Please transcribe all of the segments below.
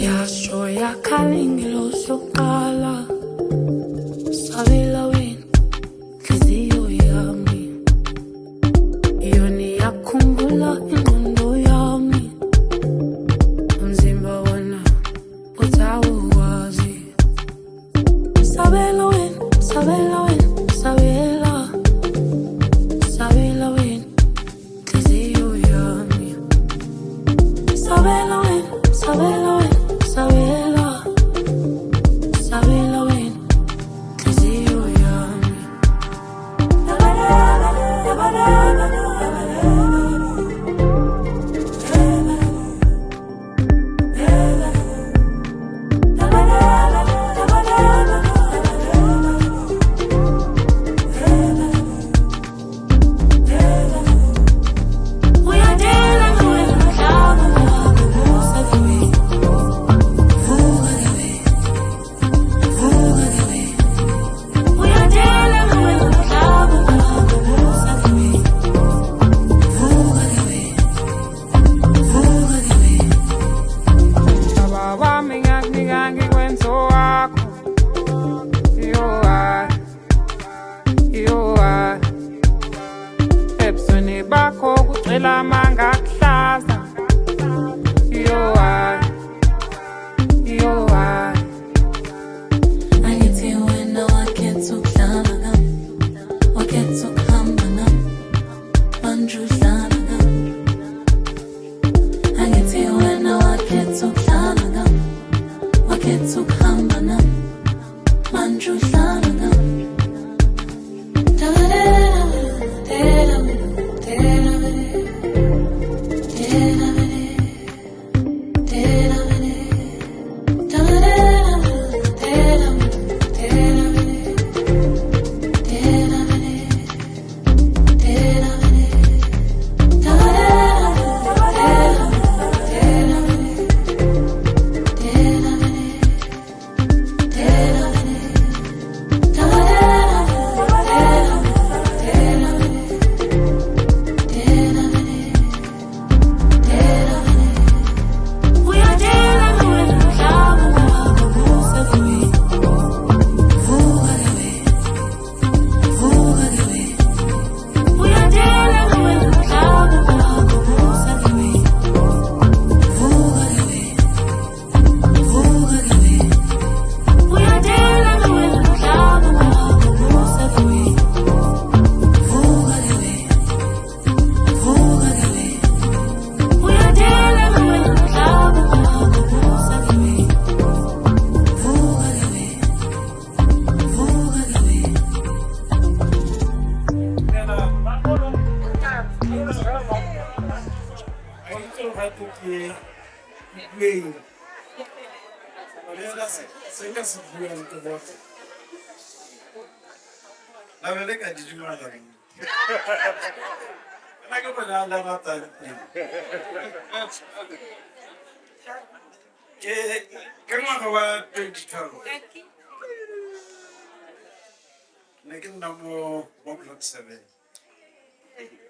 Yasho yakhalingelo soqala sabela wena hliziyo yami iyona yakhumbula ingqondo yami umzimba wona utawukwazi sabela wena sabela wena sabela sabela wena hliziyo yami sabela wena sabela wena sabela sabela wena hliziyo yami uyadela wena mhlaba wakho musakiwe bakho kucela manga kuhlaza angithi wena wakhetha ukudlala ngami wakhetha ukuhamba nami manje udlala ngami angithi wena wakhetha ukudlala ngami wakhetha ukuhamba nami manje udlala ngami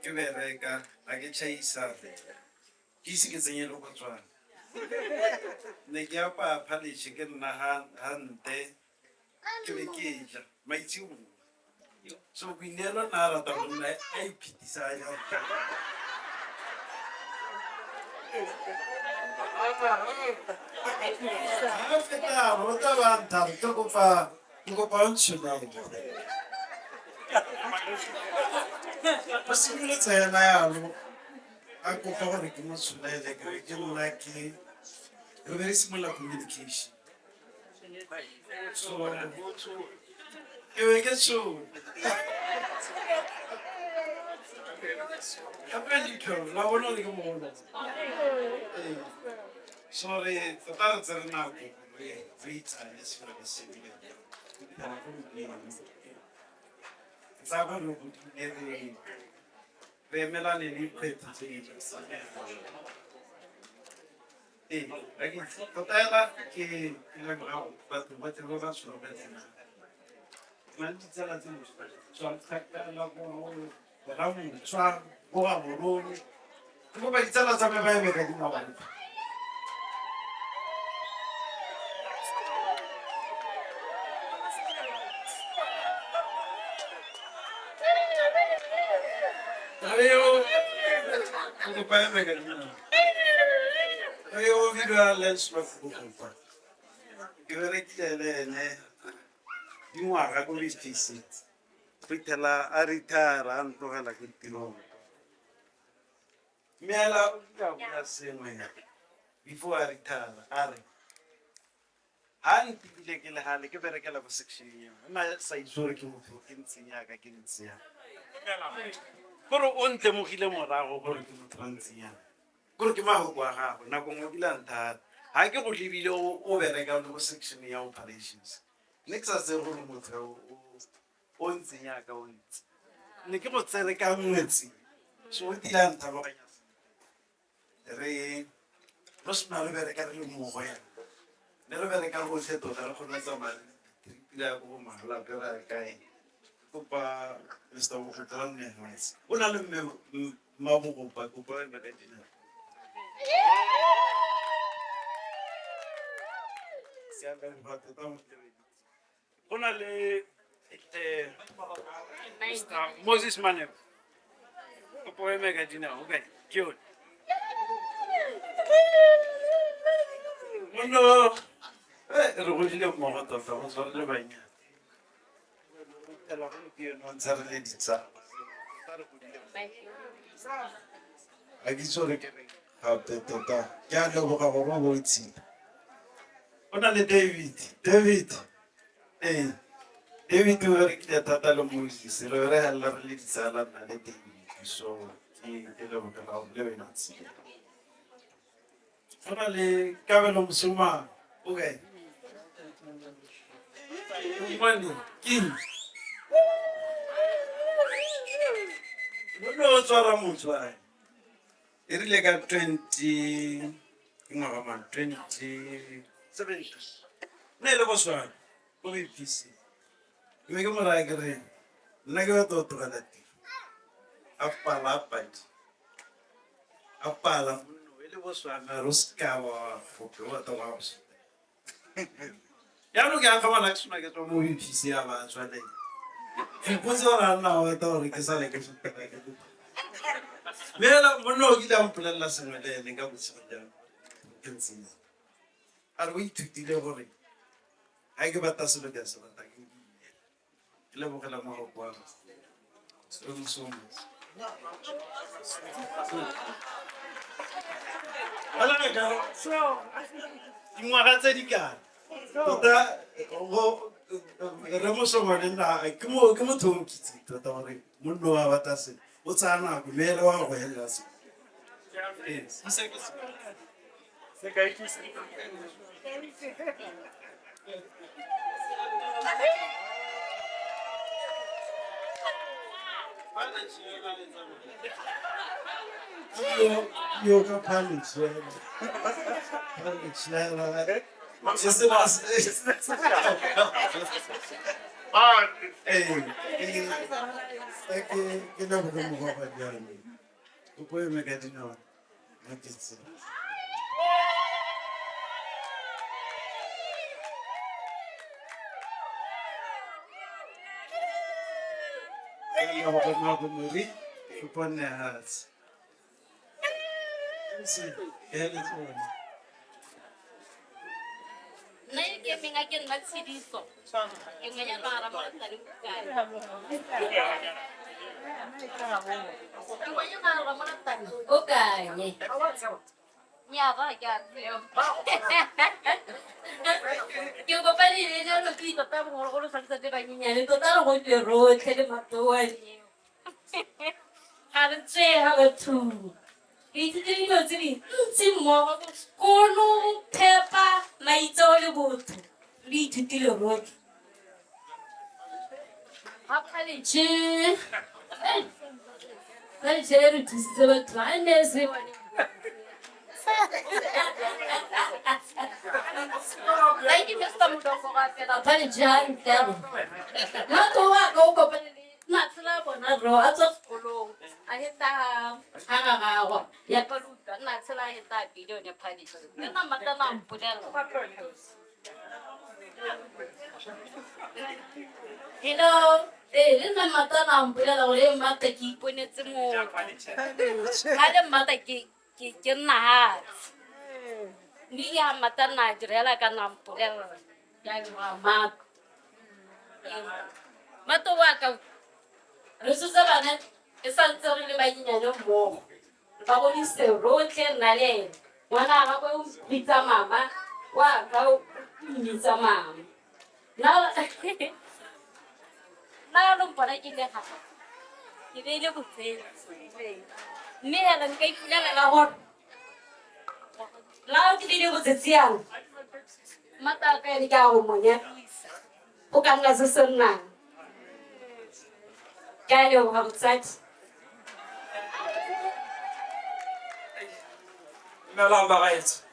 Ke bereka a ke chaisa ke ise ke tsenye le go tswana ne ke apa phalish ke nna hante ke be ke ja maitsi so go inelo na rata go nna a iphitisa ya ha feta rota ba nta ke kopa ntshona Possibilità è una anche un po' di consulente che non è che verissimo la communication. So io che so apprendi che lavoro di come sorry totale zernato vita adesso la possibilità Saba no ve melani ni kwethu lagi totala ke ilagrau batho ba tlo ba tsho ba tsena manti tsala tseno tswa tsaka la go ba mo tswa go ba boroni go ba itsala tsa me ba e ka di mabane kopa eme ka dinao. Yo video lens lo kopa. Ke berekile le ene. Dingwaga ko di-50 fitlhela a retire a ntlogela ke tirong. Meela o ka bua sengwe before a retire a re ha ntebile ke le gale ke berekela ko section eo nna sa itse gore ke motho ke ntseng yaka ke ntse yana gore o ntemogile morago gore ke motho a ntseng yana gore ke magoko a gago nako ngwe kile a nthata ga ke go lebile o bereka le ko section ya operations ne ke sa tse gore motho o ntseng yaka o ntse ne ke go tsere ka ngwetsi so o tila nthaboganya re lo sena re bereka re le mmogo yana ne re bereka gotlhe tota re kgona tsamaya tripile ko magalape ra kae kopa Mr. Bogotla Nnegetse o na le mme Mabogopa kopa eme ka dinao go na le Mr. Moses Manebo kopa eme ka dinao okay ke yone no, re godile mmogo tota go tshwana le banyana ela gompieno ntse re le ditsala ga ke itse gore ke reng gape tota ke a leboga gore o boitshile go na le David ee David o berekile thata le Moses re re galela re le ditsala nna le David so ke lebogela gore le wena tshile go na le Kabelo Mosomane okay money king no tswara motho a e rile ka 20 ngwaga man 2017 ne le go swara go BPC me ke mora ke re nna ke batla go tlogela tiro a pala le bo swanga ro ska wa fope wa to wa so ya no ke a kgona ke sona ke tlo mo BPC ya ba tswale ke potso ra nna wa ta gore ke sa le ke fupela ke mela mono ke tla mpolela sengwe le ene ka botshelo jang ke ntseng a re o ithutile gore ha ke batla selo ke se batla ke le bogela mo go kwa so ala ka so dingwaga tse di kana tota re Mosomane nna ke motho o nkitse tota gore monno wa batla se o tsaya nako meele wa go helela se yo ka panichela ke na go mo go ba diane o poe me ka dinao maketse ya go bona go mori go pone hats see ele tsone na ke menga ke nna tshidiso ke nganya bara mo tla le bukae ke nganya bara mo tla o kae nya ba ke a tseo ke go pa le le lo ke tota mo go sa tse ba nyenyane tota go le rotlhe le matoa le ha re tse ha ba thu itse dilo tse di ntse mmogo kono phepa maitseo le botho le ithutile rotlhe ha khaletse re thusitse batho ba ne se Thank you, Mr. Mudoko. I'll tell you, John. Not to walk over. Not to love on a row. I just follow. I hit that. Yaparuta. Not till I hit that video in your party. And I'm at the lamp. Hello. Le nna mmata na mpolela gore le mmata ke iponetse motho. Ga le mmata ke nna hatsi. Mme ya mmata nna direla ka nna mpolela ya mmata. Mmata wa ka re sotse bana e santse re le banyenyane mmogo. Ba godise rotlhe nna le ene. Ngwana wa gagwe o bitsa mama, wa ka o mmitsa mama. Na lo mpona ke le gaga ke be ile botsetse mme hela nka ipulela gore la ke le botsetse yang mata ka ene ka go monyapisa o ka nna se senang ka le go botsetse Melamba gaetso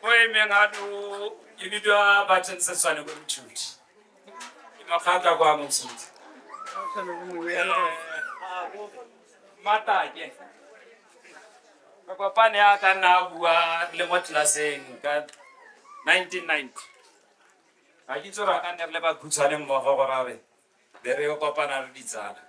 o emengano e bidwa bateng se tshwane go mothuti makgata kwa mothuti matake ka kopane ya ka nna a bua le mo tlelaseng ka 1990 ga ke itse gore ka nne re le bakhutshwane mmogo gorabe be re yo kopana re ditsala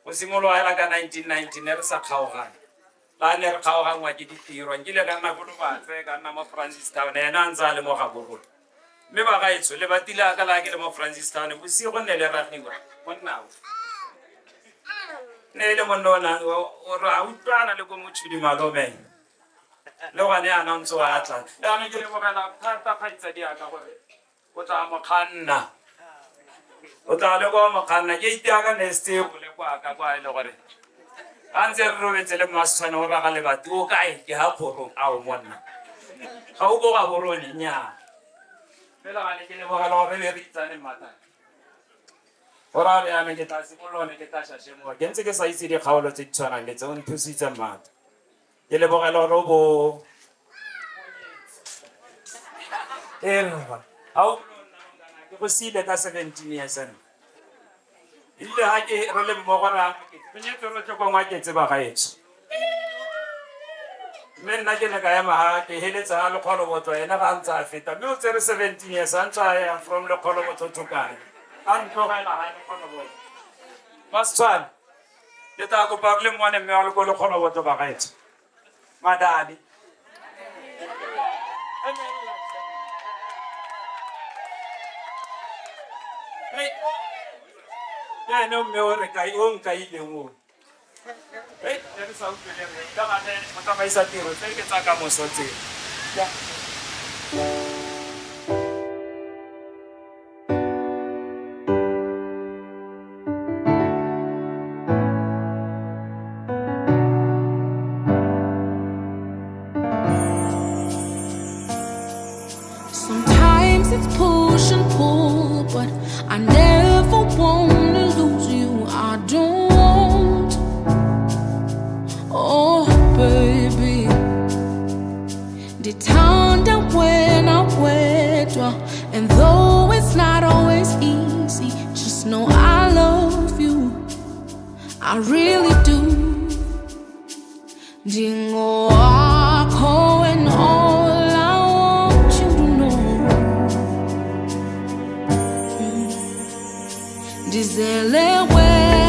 go simologa hela ka 1990 ne re sa kgaogane la ne re kgaogangwa ke ditiro nkile ka nna Kolobatse ka nna mo Francistown ena a ntse a le mo Gaborone mme ba gaetso le batile ka la ke le mo Francistown bosigo ne le ragiwa monnao ne le monna o ra utlwana le go motšhudi malome le gane ana ntse wa tla ya ke le bogela thata kgaitsa di aka gore o tla mo khanna o tla le go mo khanna ke itiaka neste go le kwa ka kwa ile gore a ntse re robetse le maswana go raga le batho o kae ke ha khoro a o monna ga o go Gaborone nya fela ga le ke le bogela gore be re itsane mata ora re ame ke tase bolone ke tasha shemo ke ntse ke sa itse dikgaolo tse di tshwanang le tse o nthusitse mata ke le bogela gore o bo au ke go sile ka 17 years ane ile ha ke re le mmogo ra ke nyetse re tlo ngwa ke tseba gaetso mme nna ke ne ka ya maha ke heletsa le Kgolobotlo ena ga ntse a feta mme o tsere 17 years a ntse a ya from le Kgolobotlo to kae a ntlogela ga le Kgolobotlo Mastswana ke tla kopa le mone mme wa le ko le Kgolobotlo ba gaetso madadi ya no me o re kai o nka ile mo re sa utlwele re ka ga ne motamaisa tiro tse ke tsa ka mosotse ya Sometimes it's push and pull, but I never wanna lose you. I don't want. Oh, baby. Ditanda wena wedwa, and though it's not always easy, just know I love you. I really do. Dingo wako and all I want you to know. Dizele we